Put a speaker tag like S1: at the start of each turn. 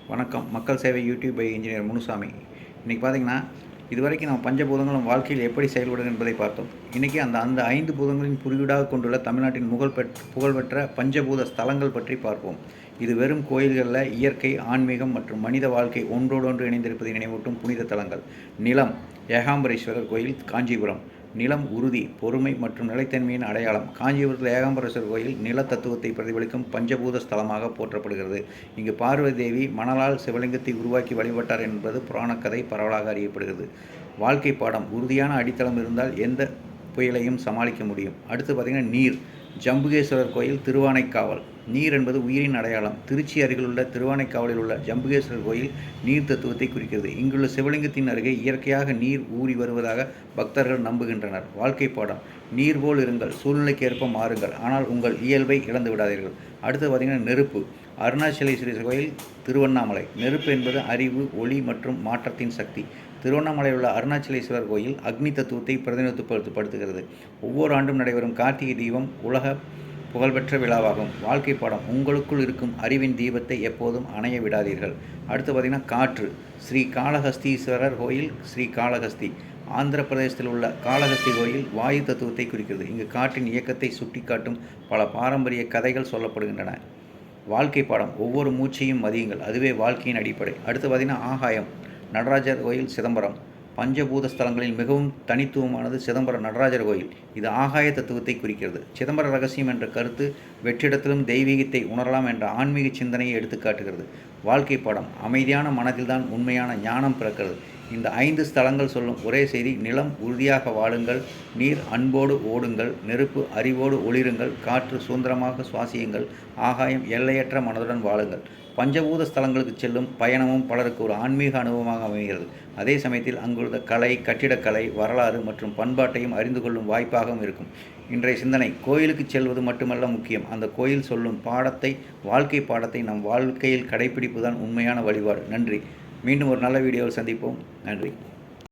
S1: வணக்கம். மக்கள் சேவை யூடியூப் பை இன்ஜினியர் முனுசாமி. இன்றைக்கி பார்த்திங்கன்னா, இதுவரைக்கும் நம்ம பஞ்சபூதங்களும் வாழ்க்கையில் எப்படி செயல்படுது என்பதை பார்த்தோம். இன்றைக்கி அந்த அந்த 5 பூதங்களின் குறியீடாக கொண்டுள்ள தமிழ்நாட்டின் புகழ்பெற்ற பஞ்சபூத ஸ்தலங்கள் பற்றி பார்ப்போம். இது வெறும் கோயில்களில் இயற்கை, ஆன்மீகம் மற்றும் மனித வாழ்க்கை ஒன்றோடொன்று இணைந்திருப்பதை நினைவூட்டும் புனித தலங்கள். நிலம்: ஏகாம்பரேஸ்வரர் கோயில், காஞ்சிபுரம். நிலம் உறுதி, பொறுமை மற்றும் நிலைத்தன்மையின் அடையாளம். காஞ்சிபுரத்தில் ஏகாம்பரேஸ்வரர் கோயில் நில தத்துவத்தை பிரதிபலிக்கும் பஞ்சபூத ஸ்தலமாக போற்றப்படுகிறது. இங்கு பார்வதி தேவி மணலால் சிவலிங்கத்தை உருவாக்கி வழிபட்டார் என்பது புராணக்கதை பரவலாக அறியப்படுகிறது. வாழ்க்கை பாடம்: உறுதியான அடித்தளம் இருந்தால் எந்த புயலையும் சமாளிக்க முடியும். அடுத்து பார்த்திங்கன்னா, நீர்: ஜம்புகேஸ்வரர் கோயில், திருவானைக்காவல். நீர் என்பது உயிரின் அடையாளம். திருச்சி அருகிலுள்ள திருவானைக்காவலில் உள்ள ஜம்புகேஸ்வரர் கோயில் நீர் தத்துவத்தை குறிக்கிறது. இங்குள்ள சிவலிங்கத்தின் அருகே இயற்கையாக நீர் ஊறி வருவதாக பக்தர்கள் நம்புகின்றனர். வாழ்க்கை பாடம்: நீர் போல் இருங்கள், சூழ்நிலைக்கு ஏற்ப மாறுங்கள், ஆனால் உங்கள் இயல்பை இழந்து விடாதீர்கள். அடுத்து பார்த்திங்கன்னா, நெருப்பு: அருணாச்சலேஸ்வரர் கோயில், திருவண்ணாமலை. நெருப்பு என்பது அறிவு, ஒளி மற்றும் மாற்றத்தின் சக்தி. திருவண்ணாமலையில் உள்ள அருணாச்சலேஸ்வரர் கோயில் அக்னி தத்துவத்தை பிரதிநிதித்துவப்படுத்துகிறது. ஒவ்வொரு ஆண்டும் நடைபெறும் கார்த்திகை தீபம் உலக புகழ்பெற்ற விழாவாகும். வாழ்க்கை பாடம்: உங்களுக்குள் இருக்கும் அறிவின் தீபத்தை எப்போதும் அணைய விடாதீர்கள். அடுத்து பார்த்திங்கன்னா, காற்று: ஸ்ரீ காளஹஸ்தீஸ்வரர் கோயில், ஸ்ரீ காளஹஸ்தி. ஆந்திர பிரதேசத்தில் உள்ள காளஹஸ்தி கோயில் வாயு தத்துவத்தை குறிக்கிறது. இங்கு காற்றின் இயக்கத்தை சுட்டிக்காட்டும் பல பாரம்பரிய கதைகள் சொல்லப்படுகின்றன. வாழ்க்கை பாடம்: ஒவ்வொரு மூச்சையும் மதியுங்கள், அதுவே வாழ்க்கையின் அடிப்படை. அடுத்து பார்த்திங்கன்னா, ஆகாயம்: நடராஜர் கோயில், சிதம்பரம். பஞ்சபூத ஸ்தலங்களில் மிகவும் தனித்துவமானது சிதம்பரம் நடராஜர் கோயில். இது ஆகாய தத்துவத்தை குறிக்கிறது. சிதம்பர ரகசியம் என்ற கருத்து வெற்றிடத்திலும் தெய்வீகத்தை உணரலாம் என்ற ஆன்மீக சிந்தனையை எடுத்துக்காட்டுகிறது. வாழ்க்கை பாடம்: அமைதியான மனதில்தான் உண்மையான ஞானம் பிறக்கிறது. இந்த 5 ஸ்தலங்கள் சொல்லும் ஒரே செய்தி: நிலம் உறுதியாக வாழுங்கள், நீர் அன்போடு ஓடுங்கள், நெருப்பு அறிவோடு ஒளிருங்கள், காற்று சுதந்திரமாக சுவாசியுங்கள், ஆகாயம் எல்லையற்ற மனதுடன் வாழுங்கள். பஞ்சபூத ஸ்தலங்களுக்கு செல்லும் பயணமும் பலருக்கு ஒரு ஆன்மீக அனுபவமாக அமைகிறது. அதே சமயத்தில் அங்குள்ள கலை, கட்டிடக்கலை, வரலாறு மற்றும் பண்பாட்டையும் அறிந்து கொள்ளும் வாய்ப்பாகவும் இருக்கும். இன்றைய சிந்தனை: கோயிலுக்கு செல்வது மட்டுமல்ல முக்கியம், அந்த கோயில் சொல்லும் பாடத்தை, வாழ்க்கை பாடத்தை நம் வாழ்க்கையில் கடைபிடிப்புதான் உண்மையான வழிபாடு. நன்றி. மீண்டும் ஒரு நல்ல வீடியோவில் சந்திப்போம். நன்றி.